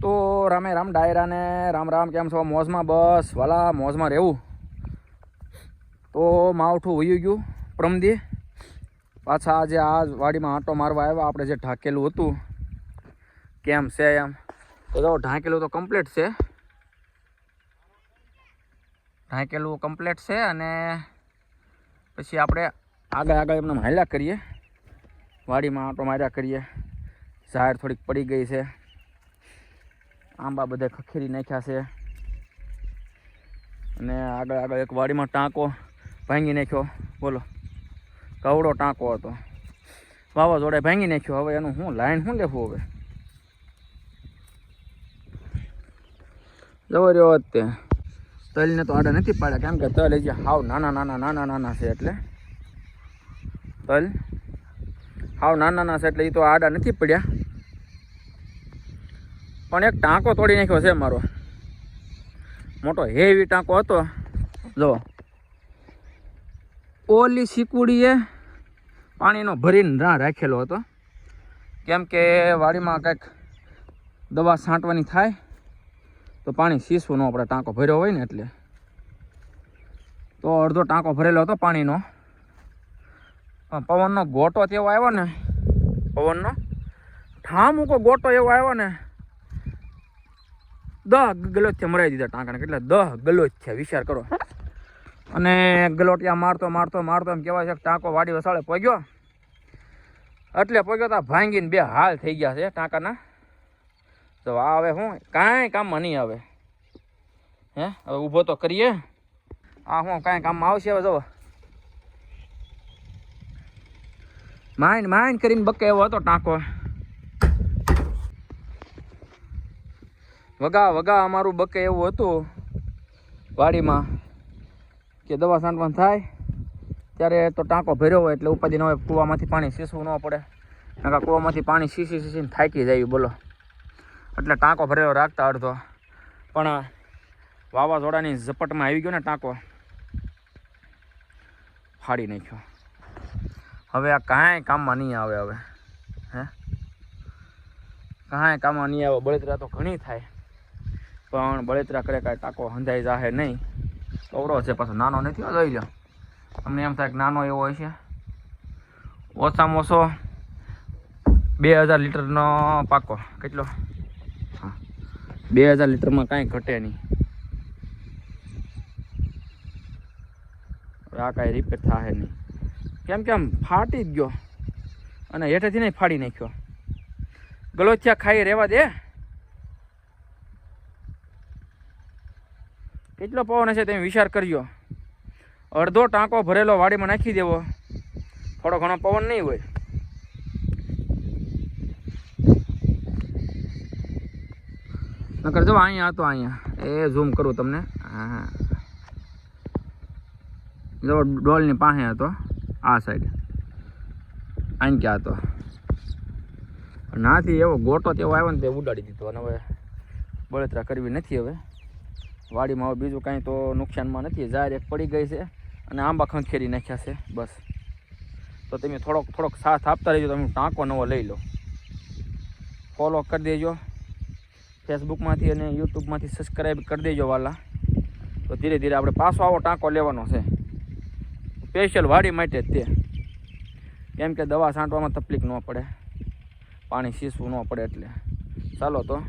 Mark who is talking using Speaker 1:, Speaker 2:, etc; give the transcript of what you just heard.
Speaker 1: તો રામે રામ ડાયરાને રામ રામ. કેમ છો? મોજમાં? બસ વાલા મોજમાં રહેવું. તો માવઠું વયું ગયું પ્રમદી. પાછા આજે આ વાડીમાં આંટો મારવા આવ્યા. આપણે જે ઢાંકેલું હતું કેમ છે એમ તો જો ઢાંકેલું તો કમ્પ્લીટ છે. ઢાંકેલું કમ્પ્લીટ છે અને પછી આપણે આગળ એમને હાલ્યા કરીએ. વાડીમાં આંટો માર્યા કરીએ. ઝાડ થોડીક પડી ગઈ છે. આંબા બધે ખખેરી નાખ્યા છે. અને આગળ એક વાડીમાં ટાંકો ભાંગી નાખ્યો. બોલો, કવડો ટાંકો હતો, વાવાઝોડે ભાંગી નાખ્યો. હવે એનું શું લાઈન શું લેવું? હવે જવો રહ્યો તે તલને તો આડા નથી પાડ્યા, કેમ કે તલ હજી હાવ નાના છે. એટલે તલ હાવ નાના છે એટલે એ તો આડા નથી પડ્યા. પણ એક ટાંકો તોડી નાખ્યો છે મારો. મોટો હેવી ટાંકો હતો. જો ઓલી સિકુડીએ પાણીનો ભરીને રાખેલો હતો, કેમ કે વાડીમાં કંઈક દવા છાંટવાની થાય તો પાણી સીસવું ન આપણે ટાંકો ભર્યો હોય ને એટલે. તો અડધો ટાંકો ભરેલો હતો પાણીનો. પવનનો ગોટો તેવો આવ્યો ને, પવનનો ઠામુકો ગોટો એવો આવ્યો ને, 10 ગલોથિયા મરાવી દીધા ટાંકાને. કેટલા 10 ગલોથિયા વિચાર કરો. અને ગલોટિયા મારતો એમ કહેવાય છે કે ટાંકો વાડી વસાળે પહોંચ્યો. એટલે પહોંચ્યો તો ભાંગીને 2 હાલ થઈ ગયા છે ટાંકાના. તો આ હવે શું કાંઈ કામમાં નહીં આવે. હવે ઊભો તો કરીએ. આ શું કાંઈ કામમાં આવશે? હવે જુઓ માઇન્ડ કરીને બકે એવો હતો ટાંકો. વગા અમારું બકે એવું હતું વાડીમાં કે દવા છાંટવાનું થાય ત્યારે તો ટાંકો ભર્યો હોય એટલે ઉપાધિ ન હોય. કૂવામાંથી પાણી સીસવું ન પડે. નકા કૂવામાંથી પાણી સીસીને થાકી જાય બોલો. એટલે ટાંકો ભરેલો રાખતા અડધો. પણ વાવાઝોડાની ઝપટમાં આવી ગયો ને ટાંકો, ફાડી નાખ્યો. હવે આ કાંઈ કામમાં નહીં આવે. હવે કાંઈ કામમાં નહીં આવે. બળતરા તો ઘણી થાય પણ બળતરા કરે કાંઈ ટાંકો હંધાઈ જાહે નહીં. કવડો છે પાછો, નાનો નથી. જોઈ લો, તમને એમ થાય કે નાનો એવો હોય છે. ઓછામાં ઓછો 2000 લીટરનો પાકો. કેટલો? 2000 લીટરમાં કાંઈ ઘટે નહીં. આ કાંઈ રિપેર થાય નહીં. કેમ ફાટી જ ગયો અને હેઠેથી નહીં ફાડી નાખ્યો. ગલોથિયા ખાઈ રહેવા દે. કેટલો પવન હશે તમે વિચાર કરજો. અડધો ટાંકો ભરેલો વાડીમાં નાખી દેવો. થોડો ઘણો પવન નહીં હોય. નકર જો અહીંયા હતો, અહીંયા એ ઝૂમ કરું તમને. હા, જો ડોલની પાસે હતો આ સાઈડ. અહીં ક્યાં હતો? નાથી એવો ગોટો તેવો આવ્યો ને તે ઉડાડી દીધો. અને હવે બળતરા કરવી નથી. હવે વાડીમાં હવે બીજું કાંઈ તો નુકસાનમાં નથી. ઝાડ એક પડી ગઈ છે અને આંબા ખંખેરી નાખ્યા છે બસ. તો તમે થોડોક સાથ આપતા રહેજો. તમે ટાંકો નવો લઈ લો. ફોલો કરી દેજો ફેસબુકમાંથી અને યુટ્યુબમાંથી. સબસ્ક્રાઈબ કરી દેજો વાલા. તો ધીરે ધીરે આપણે પાછો આવો ટાંકો લેવાનો છે. સ્પેશિયલ વાડી માટે જ તે. કેમ કે દવા છાંટવામાં તકલીફ ન પડે, પાણી સીસવું ન પડે એટલે. ચાલો તો